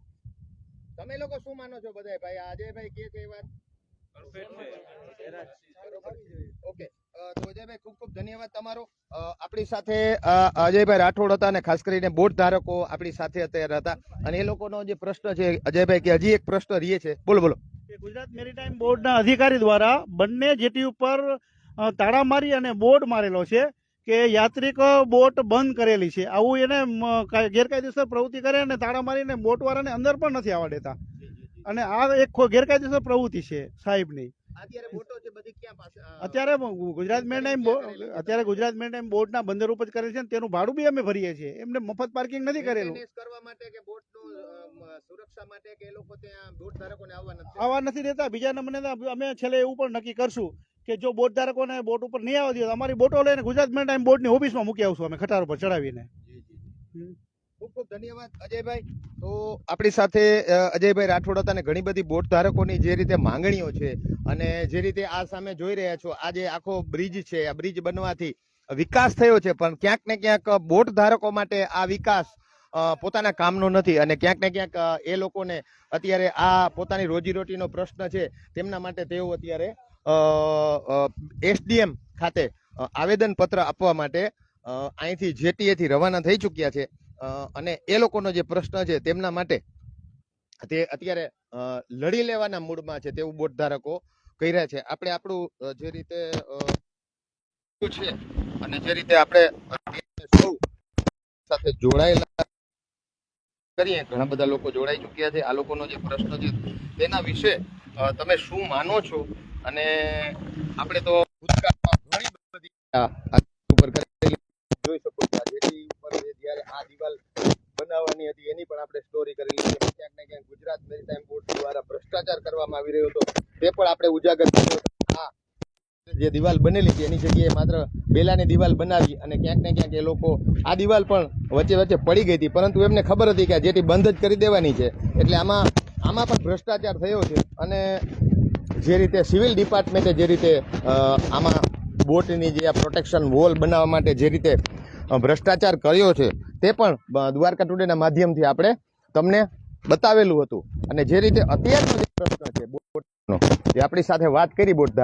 તમે લોકો શું માનો છો બધાય? ભાઈ અજયભાઈ કે વાત ઓકે. તો અજયભાઈ ખૂબ ખૂબ ધન્યવાદ તમારો. આપણી સાથે અજયભાઈ રાઠોડ હતા અને ખાસ કરીને બોટ ધારકો આપણી સાથે અત્યારે હતા, અને એ લોકોનો જે પ્રશ્ન છે અજયભાઈ કે હજી એક પ્રશ્ન રહે છે. બોલો બોલો. ગુજરાત મેરીટાઈમ બોર્ડના અધિકારી દ્વારા બંને જેટી ઉપર તાળા મારી અને બોર્ડ મારેલો છે કે યાત્રિક બોટ બંધ કરેલી છે. આવું એને ગેરકાયદેસર પ્રવૃત્તિ કરે અને તાળા મારીને બોટ વાળાને અંદર પણ નથી આવવા દેતા, અને આ એક ગેરકાયદેસર પ્રવૃત્તિ છે સાહેબની. અત્યારે બોટો છે બધી ક્યાં પાસે? અત્યારે ગુજરાત મેરીટાઈમ બોર્ડના બંદર ઉપર જ કરેલ છે, તેનું ભાડું બી અમે ભરીએ છીએ. એમને મફત પાર્કિંગ નથી કરેલું. કરવા માટે કે બોટનું સુરક્ષા માટે કે એ લોકો ત્યાં બોટ ધારકોને આવવા નથી દેતા. બીજા નંબરને અમે છેલ્લે એવું પણ નક્કી કરશું કે જો બોટ ધારકોને બોટ ઉપર નહીં આવવા દે તો અમારી બોટો લઈને ગુજરાત મેરીટાઈમ બોર્ડની ઓફિસમાં મૂકી આવશું અમે, ખટાર ઉપર ચડાવીને. ખૂબ ખૂબ ધન્યવાદ અજયભાઈ. તો આપણી સાથે અજયભાઈ રાઠોડ હતા, અને ઘણી બધી બોટ ધારકોની જે રીતે માંગણીઓ છે અને જે રીતે આ સામે જોઈ રહ્યા છો, આ જે આખો બ્રિજ છે, આ બ્રિજ બનવાથી વિકાસ થયો છે, પણ ક્યાંક ને ક્યાંક બોટ ધારકો માટે આ વિકાસ પોતાના કામનો નથી, અને ક્યાંક ને ક્યાંક એ લોકોને અત્યારે આ પોતાની રોજીરોટીનો પ્રશ્ન છે, તેમના માટે તેઓ અત્યારે એસડીએમ ખાતે આવેદન પત્ર આપવા માટે અહીંથી જેટીએથી રવાના થઈ ચૂક્યા છે, અને એ લોકોનો જે પ્રશ્ન છે તેમના માટે તે અત્યારે લડી લેવાના મૂડમાં છે તેવું બોટ ધારકો કહી રહ્યા છે. આપણે આપણું જે રીતે છે અને જે રીતે આપણે સૌ સાથે જોડાયેલા કરીએ, ઘણા બધા લોકો જોડાઈ ચૂક્યા છે. આ લોકોનો જે પ્રશ્ન છે તેના વિશે તમે શું માનો છો? અને આપણે તો ભૂતકાળમાં ઘણી બધી ઉપર જોઈ શકો છો, જેથી ઉપર જ્યારે આ દિવાલ બનાવવાની હતી એની પણ આપણે સ્ટોરી કરેલી છે. ક્યાંક ને ક્યાંક ગુજરાત મેરીટાઈમ બોર્ડ દ્વારા ભ્રષ્ટાચાર કરવામાં આવી રહ્યો હતો તે પણ આપણે ઉજાગર કર્યો હતો. આ જે દિવાલ બનેલી છે એની જગ્યાએ માત્ર બેલાની દિવાલ બનાવી, અને ક્યાંક ને ક્યાંક એ લોકો આ દિવાલ પણ વચ્ચે વચ્ચે પડી ગઈ હતી, પરંતુ એમને ખબર હતી કે આ જેથી બંધ જ કરી દેવાની છે. એટલે આમાં પણ ભ્રષ્ટાચાર થયો છે, અને જે રીતે સિવિલ ડિપાર્ટમેન્ટે જે રીતે આમાં બોટની જે પ્રોટેક્શન વોલ બનાવવા માટે જે રીતે ભ્રષ્ટાચાર કર્યો છે તે પણ દ્વારકા ટુડેના માધ્યમથી આપણે તમને બતાવેલું હતું. અને જે રીતે અત્યારનો જે પ્રશ્ન છે બોટનો, જે આપણી સાથે વાત કરી બોટ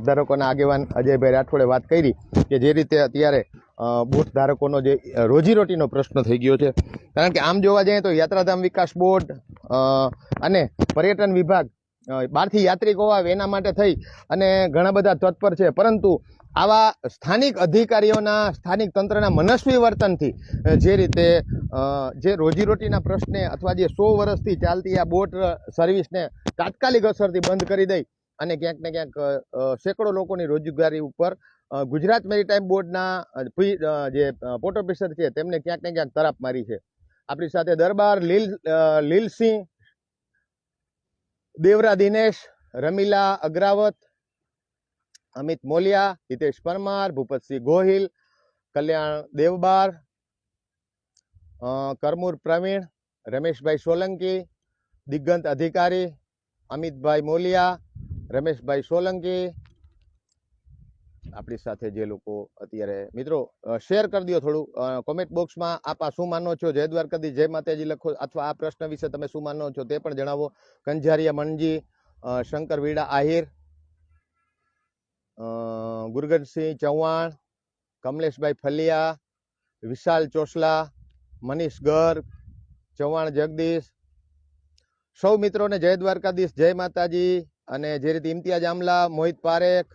ધારકોના આગેવાન અજયભાઈ રાઠોડે વાત કરી કે જે રીતે અત્યારે બોટ ધારકોનો જે રોજીરોટીનો પ્રશ્ન થઈ ગયો છે. કારણ કે આમ જોવા જઈએ તો યાત્રાધામ વિકાસ બોર્ડ અને પર્યટન વિભાગ બહારથી યાત્રિકો આવે એના માટે થઈ અને ઘણા બધા તત્પર છે, પરંતુ આવા સ્થાનિક અધિકારીઓના, સ્થાનિક તંત્રના મનસ્વી વર્તનથી જે રીતે જે રોજીરોટીના પ્રશ્ને અથવા જે 100 વર્ષથી ચાલતી આ બોટ સર્વિસને તાત્કાલિક અસરથી બંધ કરી દઈ અને ક્યાંક ને ક્યાંક સેંકડો લોકોની રોજગારી ઉપર ગુજરાત મેરીટાઈમ બોર્ડના જે પોર્ટ ઓફિસર છે તેમને ક્યાંક ને ક્યાંક તરાપ મારી છે. આપણી સાથે દરબાર લીલસિંહ, દેવરા દિનેશ, રમીલા અગ્રાવત, અમિત મોલિયા, હિતેશ પરમાર, ભૂપતસિંહ ગોહિલ, કલ્યાણ દેવબાર, કરમૂર પ્રવીણ, રમેશભાઈ સોલંકી, દિગંત અધિકારી, અમિતભાઈ મોલિયા, રમેશભાઈ સોલંકી, આપણી સાથે જે લોકો અત્યારે મિત્રો શેર કરી દો થોડું કોમેન્ટ બોક્સમાં. આપ આ શું માનો છો? જય દ્વારકાધીશ, જય માતાજી લખો, અથવા આ પ્રશ્ન વિશે તમે શું માનો છો તે પણ જણાવો. કંજારિયા મણજી, શંકર વીડા આહિર, ગુરગનસિંહ ચૌહાણ, કમલેશભાઈ ફલિયા, વિશાલ ચોસલા, મનીષ ગર્ગ, ચૌહાણ જગદીશ, સૌ મિત્રોને જય દ્વારકાધીશ, જય માતાજી. અને જે રીતે ઇમ્તિયાજ આમલા, મોહિત પારેખ,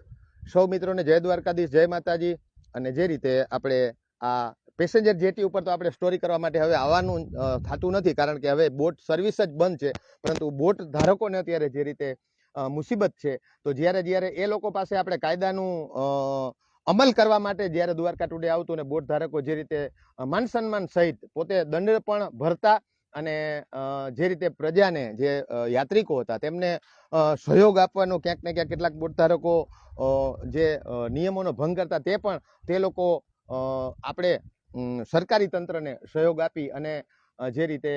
સૌ મિત્રોને જય દ્વારકાધીશ, જય માતાજી. અને જે રીતે આપણે આ પેસેન્જર જેટી ઉપર તો આપણે સ્ટોરી કરવા માટે હવે આવવાનું થતું નથી, કારણ કે હવે બોટ સર્વિસ જ બંધ છે, પરંતુ બોટ ધારકોને અત્યારે જે રીતે મુસીબત છે. તો જ્યારે એ લોકો પાસે આપણે કાયદાનું અમલ કરવા માટે જ્યારે દ્વારકા ટુડે આવતું ને બોટ ધારકો જે રીતે માન સન્માન સહિત પોતે દંડ પણ ભરતા અને જે રીતે પ્રજાને જે યાત્રિકો હતા તેમને સહયોગ આપવાનો ક્યાંક ને ક્યાંક કેટલાક બોટ ધારકો જે નિયમોનો ભંગ કરતા તે લોકો આપણે સરકારી તંત્રને સહયોગ આપી અને જે રીતે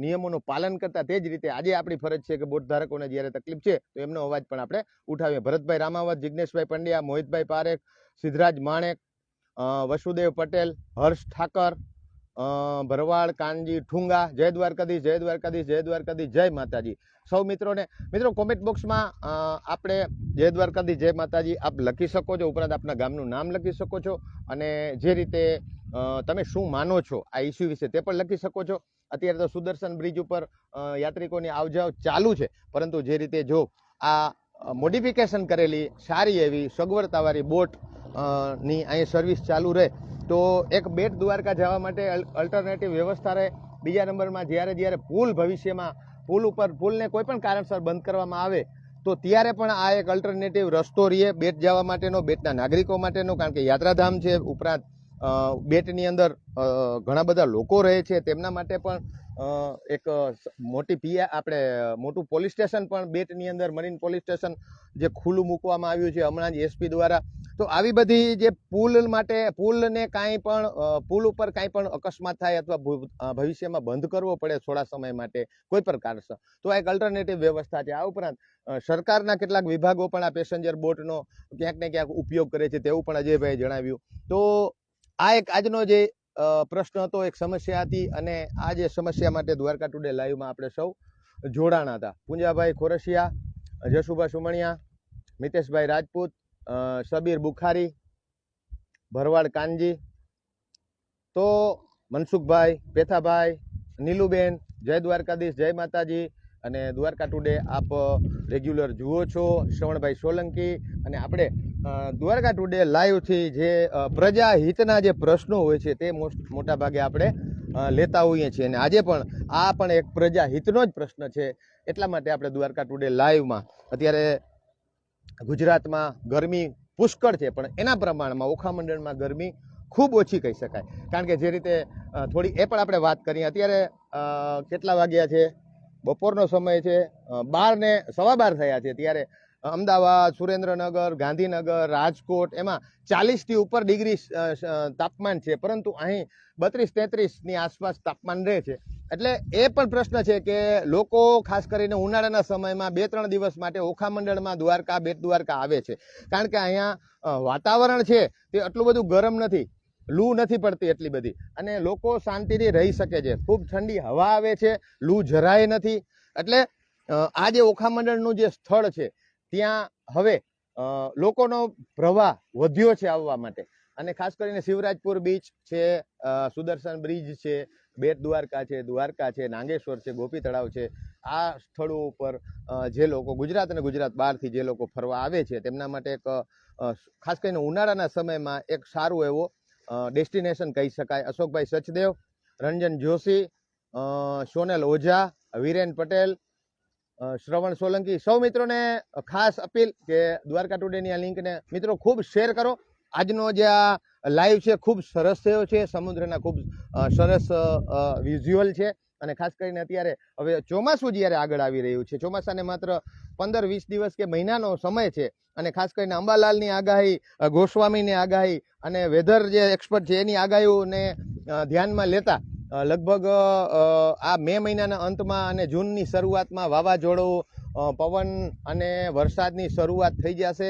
નિયમોનું પાલન કરતા તે જ રીતે આજે આપણી ફરજ છે કે બોટ ધારકોને જ્યારે તકલીફ છે તો એમનો અવાજ પણ આપણે ઉઠાવીએ. ભરતભાઈ રામાવત, જિગ્નેશભાઈ પંડ્યા, મોહિતભાઈ પારેખ, સિદ્ધરાજ માણેક, વસુદેવ પટેલ, હર્ષ ઠાકર, ભરવાડ, કાનજી, ઠુંગા, જય દ્વારકાધીશ, જય દ્વારકાધીશ, જય દ્વારકાધીશ, જય માતાજી. સૌ મિત્રો કોમેન્ટ બોક્સમાં આપણે જય દ્વારકાધીશ, જય માતાજી આપ લખી શકો છો. ઉપરાંત આપના ગામનું નામ લખી શકો છો અને જે રીતે તમે શું માનો છો આ ઇસ્યુ વિશે તે પણ લખી શકો છો. અત્યારે તો સુદર્શન બ્રિજ ઉપર યાત્રિકોની આવજાવ ચાલુ છે, પરંતુ જે રીતે જો આ મોડિફિકેશન કરેલી સારી એવી સગવડતાવાળી બોટ ની અહીં સર્વિસ ચાલુ રહે તો એક બેટ દ્વારકા જવા માટે અલ્ટરનેટિવ વ્યવસ્થા રહે. બીજા નંબરમાં જ્યારે પુલ ભવિષ્યમાં પુલને કોઈ પણ કારણસર બંધ કરવામાં આવે તો ત્યારે પણ આ એક અલ્ટરનેટિવ રસ્તો રહે બેટ જવા માટેનો, બેટના નાગરિકો માટેનો, કારણ કે યાત્રાધામ છે. ઉપરાંત બેટની અંદર ઘણા બધા લોકો રહે છે, તેમના માટે પણ એક મોટું પોલીસ સ્ટેશન પણ બેટની અંદર, મરીન પોલીસ સ્ટેશન જે ખુલ્લું મૂકવામાં આવ્યું છે હમણાં જ એસપી દ્વારા. તો આવી બધી જે પુલને કાંઈ પણ પુલ ઉપર કાંઈ પણ અકસ્માત થાય અથવા ભવિષ્યમાં બંધ કરવો પડે થોડા સમય માટે કોઈ પણ કારણસર તો આ એક અલ્ટરનેટિવ વ્યવસ્થા છે. આ ઉપરાંત સરકારના કેટલાક વિભાગો પણ આ પેસેન્જર બોટનો ક્યાંક ને ક્યાંક ઉપયોગ કરે છે તેવું પણ અજયભાઈએ જણાવ્યું. તો આ એક આજનો જે પ્રશ્ન હતો, એક સમસ્યા હતી અને આ જે સમસ્યા માટે દ્વારકા ટુડે લાઈવમાં આપણે સૌ જોડાણા હતા. પુંજાભાઈ ખોરસિયા, જશુભા સુમણિયા, મિતેશભાઈ રાજપૂત, સબીર બુખારી, ભરવાડ કાનજી, તો મનસુખભાઈ, પેથાભાઈ, નીલુબેન, જય દ્વારકાધીશ, જય માતાજી. અને દ્વારકા ટુડે આપ રેગ્યુલર જુઓ છો. શ્રવણભાઈ સોલંકી અને આપણે દ્વારકા ટુડે લાઈવથી જે પ્રજાહિતના જે પ્રશ્નો હોય છે તે મોટા ભાગે આપણે લેતા હોઈએ છીએ અને આજે પણ આ પણ એક પ્રજાહિતનો જ પ્રશ્ન છે. એટલા માટે આપણે દ્વારકા ટુડે લાઈવમાં અત્યારે ગુજરાતમાં ગરમી પુષ્કળ છે, પણ એના પ્રમાણમાં ઓખા મંડળમાં ગરમી ખૂબ ઓછી કહી શકાય. કારણ કે જે રીતે થોડી એ પણ આપણે વાત કરીએ. અત્યારે કેટલા વાગ્યા છે? બપોરનો સમય છે, 12 ને 12:15 થયા છે. ત્યારે અમદાવાદ, સુરેન્દ્રનગર, ગાંધીનગર, રાજકોટ એમાં 40થી ઉપર ડિગ્રી તાપમાન છે, પરંતુ અહીં 32-33ની આસપાસ તાપમાન રહે છે. એટલે એ પણ પ્રશ્ન છે કે લોકો ખાસ કરીને ઉનાળાના સમયમાં 2-3 દિવસ માટે ઓખા મંડળમાં દ્વારકા, બેટ દ્વારકા આવે છે. કારણ કે અહીંયા વાતાવરણ છે તે એટલું બધું ગરમ નથી, લૂ નથી પડતી એટલી બધી, અને લોકો શાંતિથી રહી શકે છે. ખૂબ ઠંડી હવા આવે છે, લૂ જરાય નથી. એટલે આ જે ઓખા મંડળનું જે સ્થળ છે ત્યાં હવે લોકોનો પ્રવાહ વધ્યો છે આવવા માટે. અને ખાસ કરીને શિવરાજપુર બીચ છે, સુદર્શન બ્રિજ છે, બેટ દ્વારકા છે, નાગેશ્વર છે, ગોપી તળાવ છે. આ સ્થળો ઉપર જે લોકો ગુજરાત અને ગુજરાત બહારથી જે લોકો ફરવા આવે છે તેમના માટે એક ખાસ કરીને ઉનાળાના સમયમાં એક સારું એવો ડેસ્ટિનેશન કહી શકાય. અશોકભાઈ સચદેવ, રંજન જોશી, સોનલ ઓઝા, વિરેન પટેલ, શ્રવણ સોલંકી, સૌ મિત્રોને ખાસ અપીલ કે દ્વારકા ટુડેની આ લિંકને મિત્રો ખૂબ શેર કરો. આજનો જે આ લાઈવ છે ખૂબ સરસ થયો છે, સમુદ્રના ખૂબ સરસ વિઝ્યુઅલ છે. અને ખાસ કરીને અત્યારે હવે ચોમાસું જ્યારે આગળ આવી રહ્યું છે, ચોમાસાને માત્ર 15-20 દિવસ કે મહિનાનો સમય છે, અને ખાસ કરીને અંબાલાલની આગાહી, ગોસ્વામીની આગાહી અને વેધર જે એક્સપર્ટ છે એની આગાહીઓને ધ્યાનમાં લેતા લગભગ આ મે મહિનાના અંતમાં અને જૂનની શરૂઆતમાં વાવાઝોડું, પવન અને વરસાદની શરૂઆત થઈ જશે.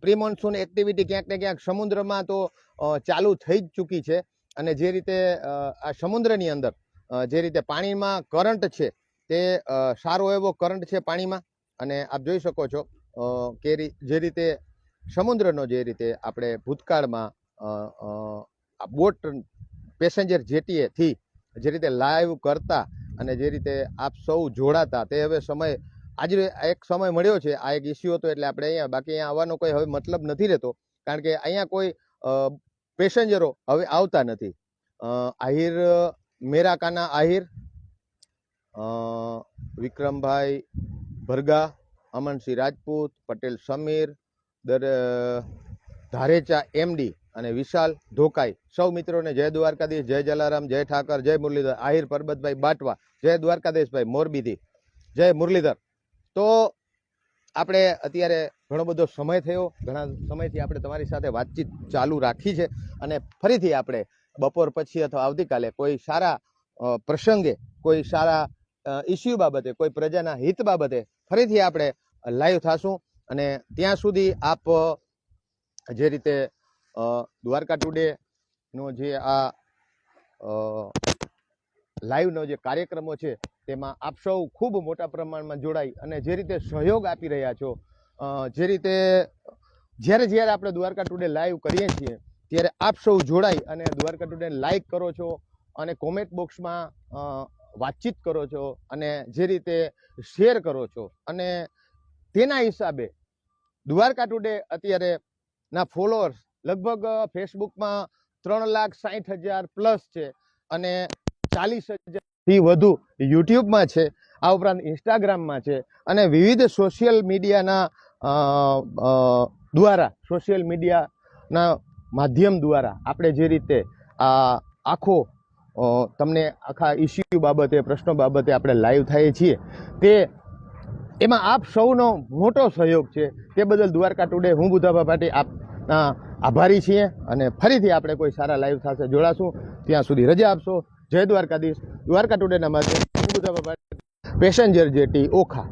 પ્રી મોન્સૂન એક્ટિવિટી ક્યાંક ને ક્યાંક સમુદ્રમાં તો ચાલુ થઈ જ ચૂકી છે. અને જે રીતે આ સમુદ્રની અંદર જે રીતે પાણીમાં કરંટ છે તે સારો એવો કરંટ છે પાણીમાં, અને આપ જોઈ શકો છો કે જે રીતે સમુદ્રનો જે રીતે આપણે ભૂતકાળમાં બોટ પેસેન્જર જેટીએથી જે રીતે લાઈવ કરતા અને જે રીતે આપ સૌ જોડાતા, તે હવે સમય આજે એક સમય મળ્યો છે. આ એક ઇસ્યુ હતો એટલે આપણે અહીંયા, બાકી અહીંયા આવવાનો કોઈ હવે મતલબ નથી રહેતો, કારણ કે અહીંયા કોઈ પેસેન્જરો હવે આવતા નથી. આહિર, મેરાકાના આહિર, વિક્રમભાઈ ભરગા, અમનસિંહ રાજપૂત, પટેલ સમીર, ધારેચા MD અને વિશાલ ધોકાઈ. સૌ મિત્રોને જય દ્વારકાધીશ, જય જલારામ, જય ઠાકર, જય મુરલીધર. આહિર પરબતભાઈ બાટવા, જય દ્વારકાધીશભાઈ મોરબીથી, જય મુરલીધર. તો આપણે અત્યારે ઘણો બધો સમય થયો, ઘણા સમયથી આપણે તમારી સાથે વાતચીત ચાલુ રાખી છે અને ફરીથી આપણે બપોર પછી અથવા આવતીકાલે કોઈ સારા પ્રસંગે, કોઈ સારા ઇસ્યુ બાબતે, કોઈ પ્રજાના હિત બાબતે ફરીથી આપણે લાઈવ થાશું. અને ત્યાં સુધી આપ જે રીતે દ્વારકા ટુડે નો જે આ લાઈવનો જે કાર્યક્રમો છે તેમાં આપ સૌ ખૂબ મોટા પ્રમાણમાં જોડાઈ અને જે રીતે સહયોગ આપી રહ્યા છો, જે રીતે જ્યારે આપણે દ્વારકા ટુડે લાઈવ કરીએ છીએ ત્યારે આપ સૌ જોડાઈ અને દ્વારકા ટુડે લાઈક કરો છો અને કોમેન્ટ બોક્સમાં વાતચીત કરો છો અને જે રીતે શેર કરો છો, અને તેના હિસાબે દ્વારકા ટુડે અત્યારે ના ફોલોઅર્સ લગભગ ફેસબુકમાં 3,60,000 પ્લસ છે અને 40,000થી વધુ યુટ્યુબમાં છે. આ ઉપરાંત ઇન્સ્ટાગ્રામમાં છે અને વિવિધ સોશિયલ મીડિયાના દ્વારા, સોશિયલ મીડિયાના માધ્યમ દ્વારા આપણે જે રીતે આ આખો તમને આખા ઇસ્યુ બાબતે, પ્રશ્નો બાબતે આપણે લાઈવ થઈએ છીએ, તે એમાં આપ સૌનો મોટો સહયોગ છે. તે બદલ દ્વારકા ટુડે, હું બુધાભા પાટી આપના આભારી છીએ અને ફરીથી આપણે કોઈ સારા લાઈવ સાથે જોડાશું. ત્યાં સુધી રજા આપશો. જય દ્વારકાધીશ. દ્વારકા ટુડેના માધ્યમથી હું બુધાભા પાટી, પેસેન્જર જેટી, ઓખા.